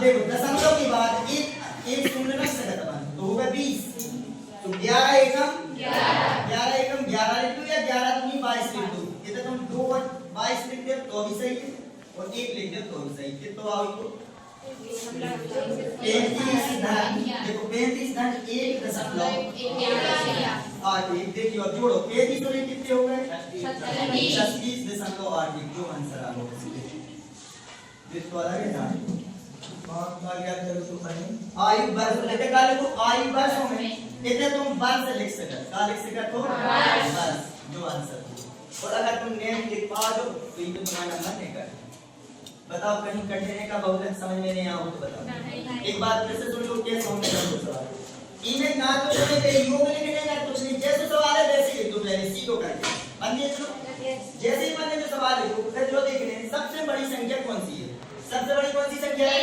देखो दशमलव के बाद एक शून्य रख सकता है तो होगा 20। तो 11 एकम 11 एकम 11 लिख दो या 11 दूनी 22 लिख दो। ये तो तुम 2 और 22 लिख दो तो भी सही है और 1 लिख दो तो भी सही है। तो आओ इसको 35 धन देखो 35 धन 1.8 देखिए और जोड़ो 35 और 1 कितने हो गए 36.8 जो आंसर आ गया। इसको अलग है ना बहुत आगे आप चलो तो पढ़ें आयु वर्ष लेके काले को आयु वर्षों में इतने तुम वर्ष लिख सकते का लिख सकते हो वर्ष जो आंसर और अगर तुम नेम लिख पा दो तो ये तुम्हारा नंबर नहीं कर। बताओ कहीं कठिन का बहुलक समझ में नहीं आओ तो बताओ एक बात फिर से सुन लो कैसे होने का सवाल इन्हें ना तो तुम्हें कहीं योग लिखने का कुछ नहीं जैसे सवाल है वैसे ही तुम पहले सीखो करके अन्य जैसे ही मैंने जो सवाल लिखो फिर जो देखने सबसे बड़ी संख्या कौन सी है सबसे बड़ी कौन सी संख्या है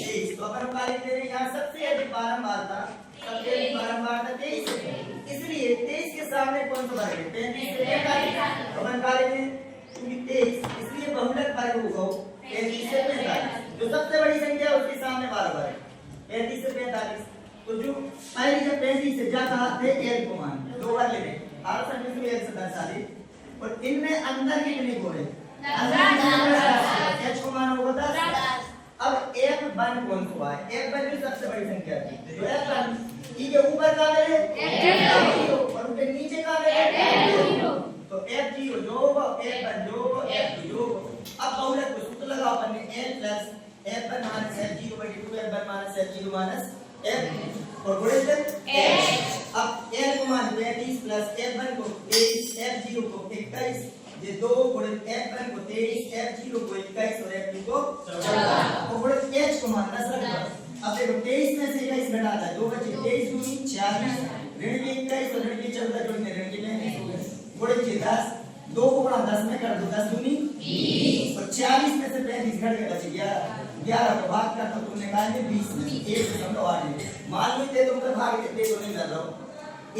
23। तो अपन का लिख दे रहे हैं यहां सबसे अधिक बारंबारता सबसे अधिक बारंबारता 23 है इसलिए 23 के सामने कौन सा वर्ग है 35 से 45 अपन का लिख दें क्योंकि 23 इसलिए बहुलक वर्ग होगा 35 से 45 जो सबसे बड़ी संख्या है उसके सामने 12 वर्ग 35 से 45। तो जो पहले जब 35 से ज्यादा थे l को मान दो बार ले लें हर संख्या से 1 से 40 और इनमें अंदर कितने को है h को मान होगा 10। अब एक वन कौन सा है एक वन भी सबसे बड़ी संख्या है तो एक वन ई के ऊपर का है f0 और उसके नीचे का है तो f0 जो होगा एक वन जो होगा f2 जो अब बहुलक को सूत्र लगाओ अपन ने l plus f1 minus f0 by 2 f1 minus f0 minus f और गुणित h। अब l को मान 35 प्लस f1 को 23 f0 को 21 ये 2 गुणित f1 को 23 f0 को 21 और f2 को 14 और गुणित h को मान 10 रखा। अब देखो 23 में से 21 घटा था 2 बचे 23 दूनी 46 ऋण की 21 और ऋण की 14 जोड़ने ऋण की 35 हो गए गुणित के 10 2 को गुणा 10 में कर दो 10 दूनी 20 और 46 में से 35 घट के बच गया 11 को भाग करता तुम निकालेंगे 20 में 1.8 मान लीजिए तुम भाग के तो नहीं कर रहा हो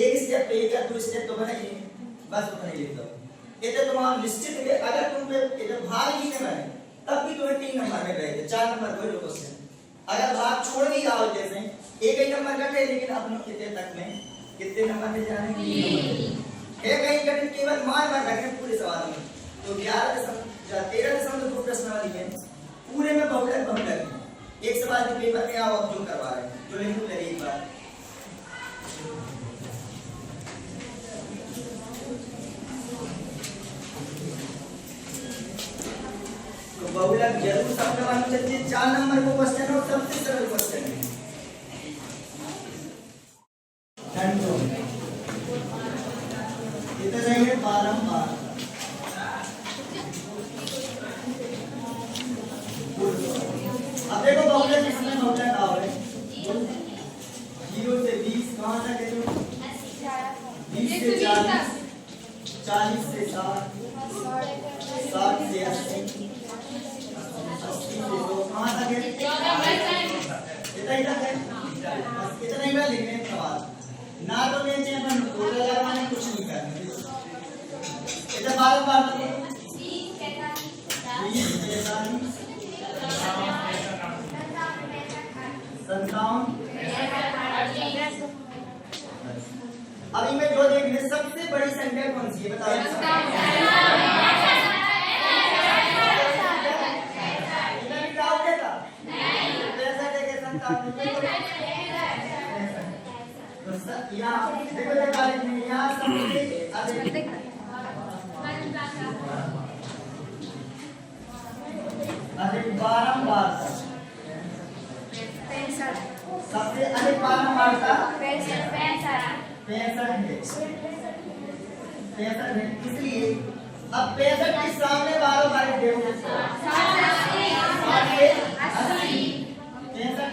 एक स्टेप पे या दो स्टेप तो बनाइए बस उतना ही लिख दो। इधर तुम्हारा निश्चित है अगर तुम पे इधर भाग ही नहीं बने तब भी तुम्हें 3 नंबर में गए थे 4 नंबर कोई जो क्वेश्चन अगर भाग छोड़ भी जाओ जैसे एक ही नंबर का थे लेकिन अपने कितने तक में कितने नंबर पे जाने 3 नंबर है कहीं कहीं केवल मार मार रखने पूरे सवाल में तो 13.2 प्रश्न वाली है पूरे में बहुलक एक सवाल के पेपर में आओ अब जो करवा रहे हैं जो लिखो ले एक बार तो बहुलक जरूर सबसे मालूम चाहिए 4 नंबर को क्वेश्चन और सबसे सरल क्वेश्चन है घंटों इतना ही है बारंबार अब देखो बहुलक इसमें बहुलक आओ है 0 से 20 कहां तक है जो 20 से 40 40 से 60 60 से 80 80 से 100 कहां तक है इतना ही तक है बस इतना ही मैं लिखने का सवाल ना तो नीचे अपन टोटल लगाने कुछ नहीं करना इधर बार-बार 57 अभी मैं जो देखने सबसे बड़ी संख्या कौन सी है बताओ इधर डाउट है का नहीं पैसा देके 57 यहाँ देखो यहाँ सबसे अधिक बारंबार सबसे अधिक बारंबारता 65 है इसलिए अब 65 के सामने 12 बार देखो 60 से 80 65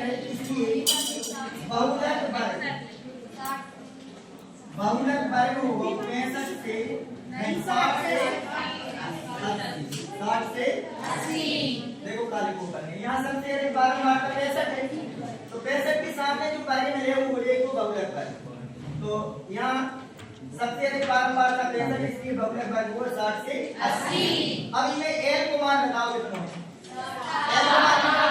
है इसलिए बहुलक वर्ग होगा 65 से 60 से 80 देखो काले को करने यहाँ सबसे अधिक बारंबारता 65 है तो 65 के सामने जो वर्ग मिले वो बोले को बहुलक वर्ग तो यहाँ सबसे अधिक बारंबारता 65 इसलिए बहुलक वर्ग वो 60 से 80। अब ये l को मान बताओ कितना l को मान कितना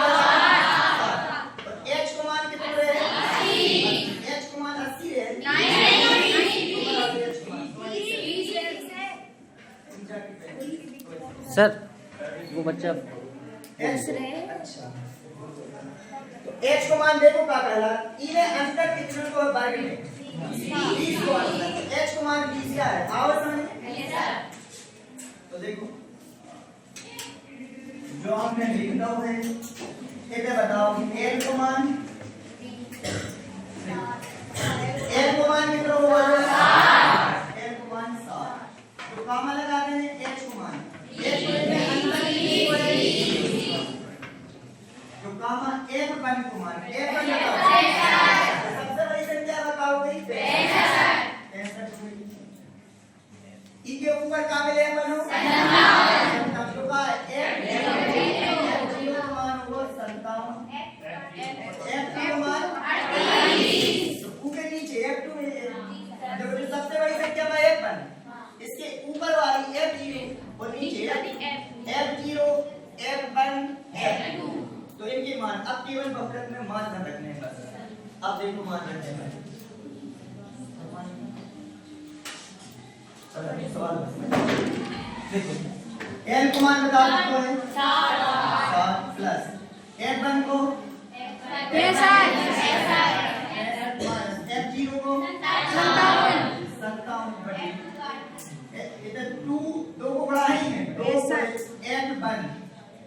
सर वो बच्चा अच्छा तो h को मान देखो का कहला ई ने अंतर कितने को वर्ग में 20 को h को मान 20 क्या है आवर समझ तो देखो जो हमने लिखा हुआ है इसे बताओ l को मान कितना होगा 7 l को मान 7 तो कामा लगा देंगे h को मान जो कामा एक बन को मान एक बन सबसे बड़ी संख्या बताओगे 65 ई के ऊपर का मिले बनो तो का एक जीरो का मान वो 57 एक का मान 28 ऊ के नीचे एक टू जब जो सबसे बड़ी संख्या में एक बन इसके ऊपर वाली f0 और नीचे f0 f1 f2 तो इनके मान अब केवल बहुपद में मान न रखने हैं बस अब देखो मान रखते हैं सवाल देखो n को मान बताओ कितना है 7 प्लस f1 को f0 को 57 इधर 2 को बढ़ाई है 2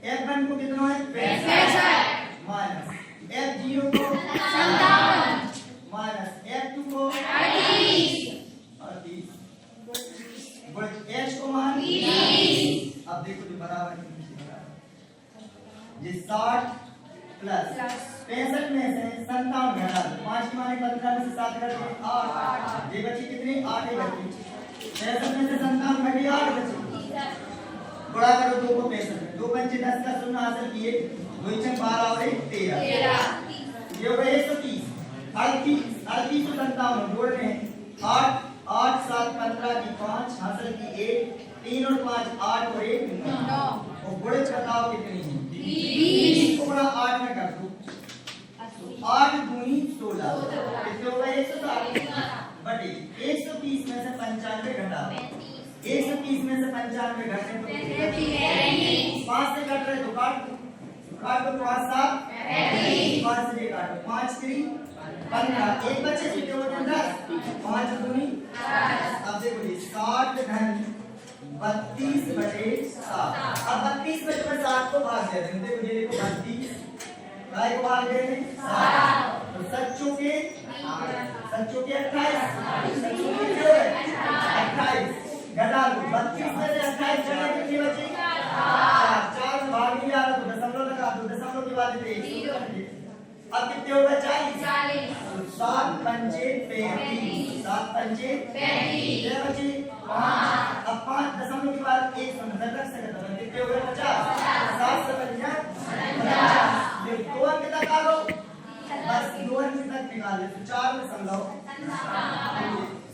f1 को कितना है 65 माइनस f0 को 57 माइनस f2 को 38 h को मान 20 अब देखो जो बराबर है ये 60 प्लस 65 में से 57 घटा 5 की माने 15 में से 7 घटा 8 ये बची कितनी 8 ही बची 65 में से 57 घटी 8 बची बड़ा करो 2 को 65 में 2 पंचे 10 का शून्य हासिल किए 2 छक 12 और 1 13 ये हो गए 130 38 तो 57 जोड़ रहे हैं 8 8 7 15 की 5 हासिल की 1 3 और 5 8 और 1 9 और गुणे बताओ कितनी है 20 को गुणा 8 में कर दो 8 दूनी 16 कितने हो गए 160 बटे 130 में से 95 घटा 130 में से 95 घटने तो 5 से कट रहे तो काट दो 5 7 5 से ये काटो 5 3 15 एक बच्चे सीधे होते हैं 10 5 दूनी अब देखो ये 60 घन 32 बटे 7 अब 32 बटे 7 को भाग दे देंगे देखो ये देखो 32 काय को भाग दे देंगे 7 तो सच्चों के 28 सच्चों के जो है 28 घटा दो 32 में से 28 घटा कितनी बची 4 में भाग नहीं आ रहा तो दशमलव लगा दो दशमलव के बाद 1 अब कितने हो गए 40 7 पंचे 35 7 पंचे 35 ये बची 5 अब 5 दशमलव के बाद 1 संख्या रख सकते हैं कितने हो गए 50 7 से 50 ये 2 अंक तक आ लो बस 2 अंक तक निकाल ले तो 4 में समझाओ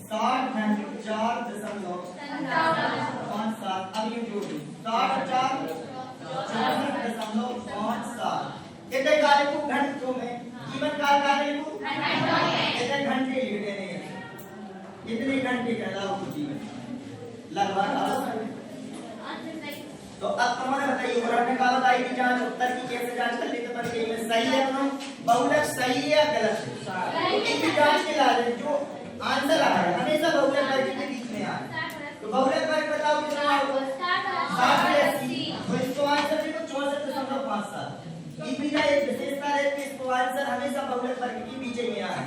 60 घन 4.57 अब ये जोड़ दो 60 4 64.57 इतने कार्य को घंटों में जीवन काल कार्य को इतने घंटे लिख देने हैं इतने घंटे कहलाओ को जीवन लगभग तो अब तुम्हारे बताइए उदाहरण निकालो दाई की जांच उत्तर की कैसे जांच कर लेते पर में सही है ना बहुलक सही है या गलत है तो इनकी जांच के लिए जो आंसर आ है हमेशा बहुलक वर्ग के बीच में आए तो बहुलक वर्ग बताओ कितना होगा 60 तो इसको आंसर देखो 64.57 इनका एक विशेषता है कि इसको आंसर हमेशा बहुलक वर्ग के बीच में आए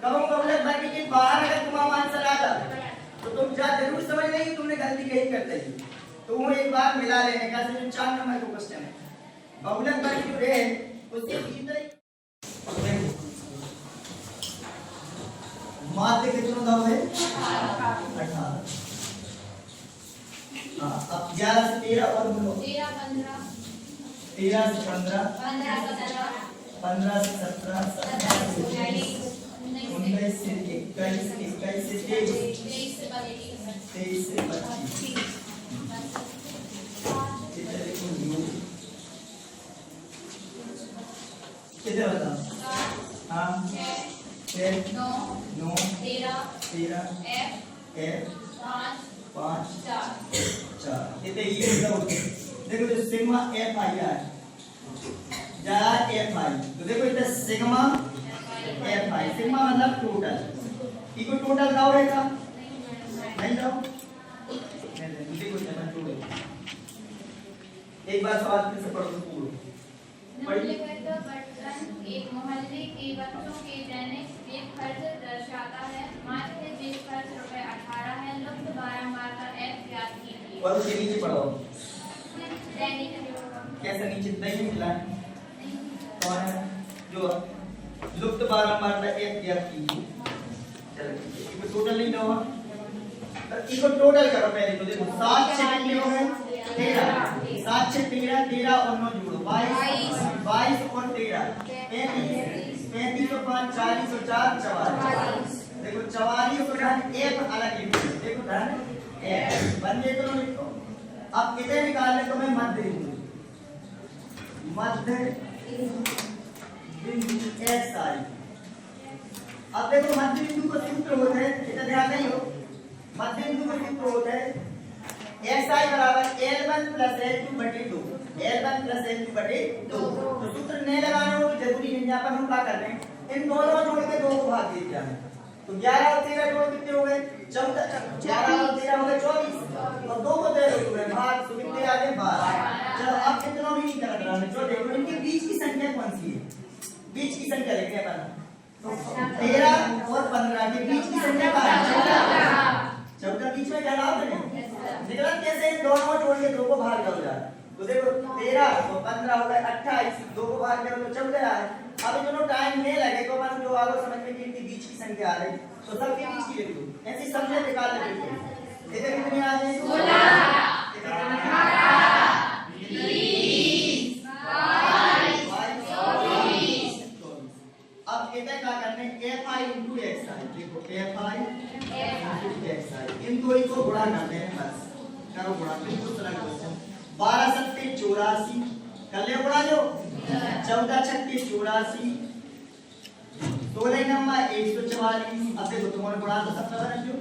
कब बहुलक वर्ग के बाहर अगर तुम्हारा आंसर आ जाए तो तुम जा जरूर समझ लेंगे तुमने गलती कहीं कर दी तो वो एक बार मिला लेने का जो 4 नंबर का क्वेश्चन है बहुलक वर्ग जो है उसके भीतर माध्य कितना दाव है 18 हां अब 11 से 13 और बोलो 13 से 15 15 से 17 17 से 19 से 21 21 से 23 से 25 कितने बताओ हाँ 9 13 F 5 4 अच्छा इतने ये देखो जो सिग्मा एफ आई है जा एफ आई, तो देखो इधर सिग्मा एफ आई, सिग्मा मतलब टोटल, इको टोटल का होगा नहीं जाओ देखो चला छोड़ो, एक बार सवाल फिर से पढ़ो पूरा निम्नलिखित बर्तन एक मोहल्ले के बच्चों के दैनिक जेब खर्च दर्शाता है। मासिक जेब खर्च रुपए 18 है। लुप्त बारंबार का एफ ज्ञात कीजिए। और उसके नीचे पढ़ो दैनिक कैसे नीचे नहीं मिला कौन है जो लुप्त बारंबार का एफ ज्ञात कीजिए। चलो इसको टोटल नहीं दो, इसको टोटल करो पहले तो देखो 7 से कितने हो गए 13, 7 से 13, 13 और 9 जोड़ो 22, 22 और 13 35, 35 और 5 40 और 4 44, देखो 44 और धन एक अलग लिखो, देखो धन एक बन गए तो लिखो। अब इधर निकालने तो मैं मध्य बिंदु एक्स आई, अब देखो मध्य बिंदु का सूत्र होता है, इधर ध्यान नहीं हो, मध्य बिंदु का सूत्र होता है xi बराबर l1 प्लस l2 बटे 2, l1 प्लस l2 बटे 2। तो सूत्र नहीं लगाना हो तो जरूरी है, यहाँ पर हम क्या कर रहे हैं, इन दोनों जोड़ के 2 को भाग दे दिया है, तो 11 और 13 जोड़ कितने हो गए 14, 11 और 13 हो गए 24 और 2 को दे दो भाग, तो कितने आ गए 12। चलो अब कितना भी नहीं कर रहा है, जो देखो इनके बीच की संख्या कौन सी है, बीच की संख्या लिखते हैं अपन, तो 13 और 15 के बीच की संख्या क्या है 14, बीच में क्या लाभ है निकला कैसे, दोनों जोड़ के 2 को भाग दो यार, तो देखो 13 तो 15 हो गए 28, 2 को भाग दो तो 14 आए। अब दोनों टाइम नहीं लगे तो अपन जो आगे समझ में इनके बीच की संख्या आ रही, तो सबके बीच की लिख दो, ऐसी संख्या निकाल ले बिल्कुल। इधर कितनी आ गई 16, अब इधर क्या करने fi into xi, देखो fi into xi, इन दो को गुणा करते हैं, बस करो गुणा, बिल्कुल सरल क्वेश्चन। 12 सत्ते 84 कर ले गुणा, जो 14 छक्के 84, 16 नंबर 144। अब देखो तुम्हारे गुणा तो सब बना जो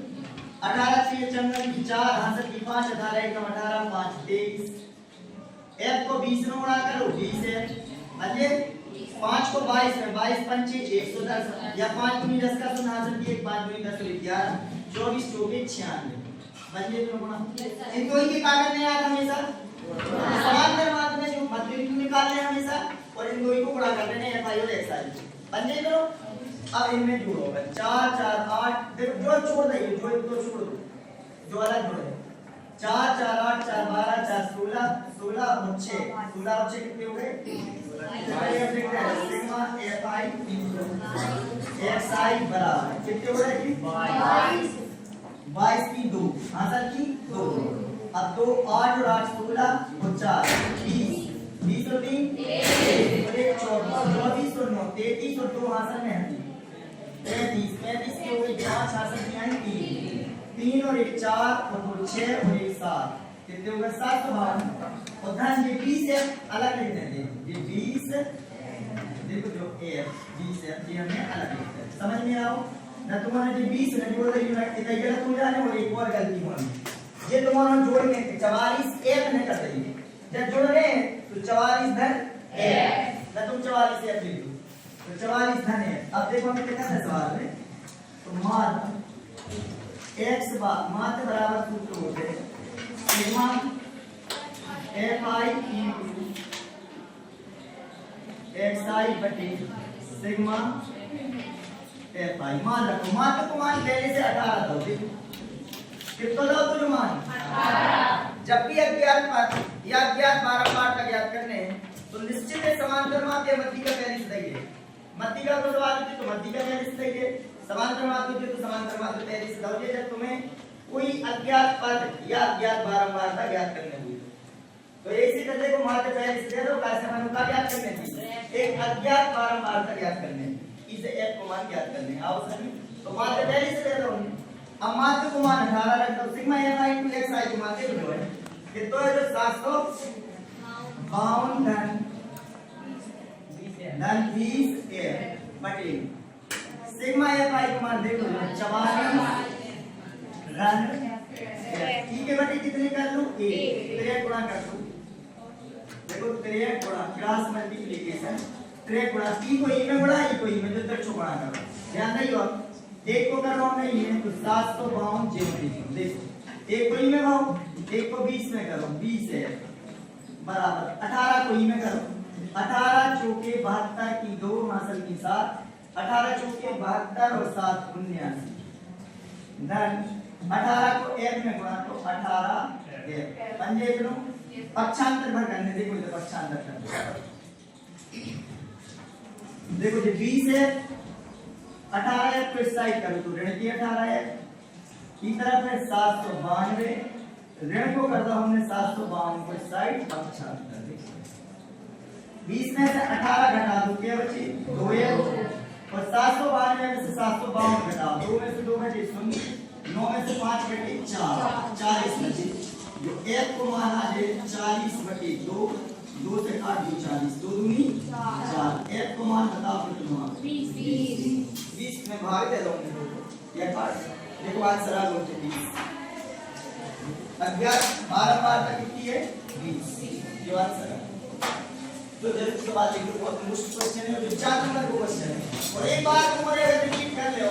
18 से चंगन की 4 हासिल की 5 18 1 18 5 23, f को 20 में गुणा करो 20 है, अजय 5 को 22 में 22 पंचे 110 या 5 गुनी 10 का शून्य हासिल किए 5 गुनी 10 11 24 24 96 बन गए तो गुणा। इन दो के कागज में आता हमेशा समान निर्माण में जो मध्य बिंदु निकालने हैं हमेशा, और इन दो को गुणा कर देने हैं fi और xi बन गए करो। अब इनमें जोड़ो 4 4 8, देखो जो छोड़ दो जो एक दो छोड़ दो, जो अलग जोड़े 4 4 8 4 12 4 16 16 और 6 16 और 6 कितने हो गए, सिग्मा fi xi बराबर कितने हो गए 22 की 2 हासिल की 2, अब 2 8 और 8 16 और 4 20 20 और 3 और 1 24 और 9 33 और 2 हासिल में 33 35 के हो गए 5 हासिल की आई 3 और 1 4 और 2 6 और 1 7 कितने हो गए 752। और धन ये 20 है अलग लिख देते हैं, ये 20 देखो जो f 20 है ये हमें अलग लिखते हैं, समझ में आओ ना, तुम्हारा जो 20 ना जोड़ रही है इतना गलत हो जाने, और एक और गलती होनी, ये तुम्हारा जोड़ के 44 एक नहीं कर रही है, जब जोड़ रहे हैं तो 44 धन एक ना, तुम 44 एक लिख दो तो 44 धन है। अब देखो हमें कितना है सवाल में, तो मात्र x मात्र बराबर सूत्र होते हैं सिग्मा fi into xi बटे सिग्मा fi। मान रखो मात्र को मान पहले से 18 दो, देखो कितना दो तो जो मान 18। जब भी अज्ञात पद या अज्ञात बारंबार का ज्ञात करने हैं तो निश्चित है समांतर माध्य या मध्य का पहले से देंगे, मध्य का तो सवाल है तो मध्य का पहले से देंगे, समांतर माध्य तो समांतर माध्य पहले से दोगे। जब तुम्हें कोई अज्ञात पद या अज्ञात बारंबार का ज्ञात करने हुई तो ऐसी तरह को माध्य पहले से दे दो, कैसे मान का ज्ञात करने की एक अज्ञात बारंबार का ज्ञात करने, इसे f को मान ज्ञात करने आओ सभी, तो माध्य पहले से दे दो। अब माध्य को मान 18 रख दो, सिग्मा fi into xi को मान दे दो है कितना है जो 752 धन 20 बटे सिग्मा fi को मान दे दो 44 रन ई के बटे कितने कर लूं a 3 गुणा कर दूं देखो 3 गुणा क्रॉस मल्टीप्लिकेशन 3 गुणा ई को ई में गुणा ई को ई में जो दक्षो गुणा करो ध्यान नहीं हो एक को कर रहा हूं मैं ई में तो 752 जेवरी देखो एक को ई में भाव एक को 20 में करो 20 है बराबर 18 को ई में करो 18 चौके 72 की 2 हासिल की 7 18 चौके 72 और 7 79 धन 18 को एक में गुणा तो 18 एक पंजे गुणो पक्षांतर भर करने देखो इधर पक्षांतर करने देखो ये 20 है 18 एक को इस साइड करो तो ऋण की 18 है की तरफ है 792 ऋण को कर दो हमने 752 को इस साइड पक्षांतर 20 में से 18 घटा दो क्या बची 2 है और 792 में से 752 घटाओ 2 में से 2 घटे 0 9 में से 5 घटे 4 40 बचे जो एक को माना है 40 बटे 2 2 से काट दो 40 2 दूनी 4 एक को मान बताओ फिर तुम्हारा 20 में भाग दे दो या काट देखो आंसर आ गया 20 अज्ञात 12 तक कितनी है 20 ये आंसर है तो जरूर इसके बाद एक बहुत मुश्किल क्वेश्चन है जो 4 नंबर का क्वेश्चन है और एक बार तुम रिपीट कर ले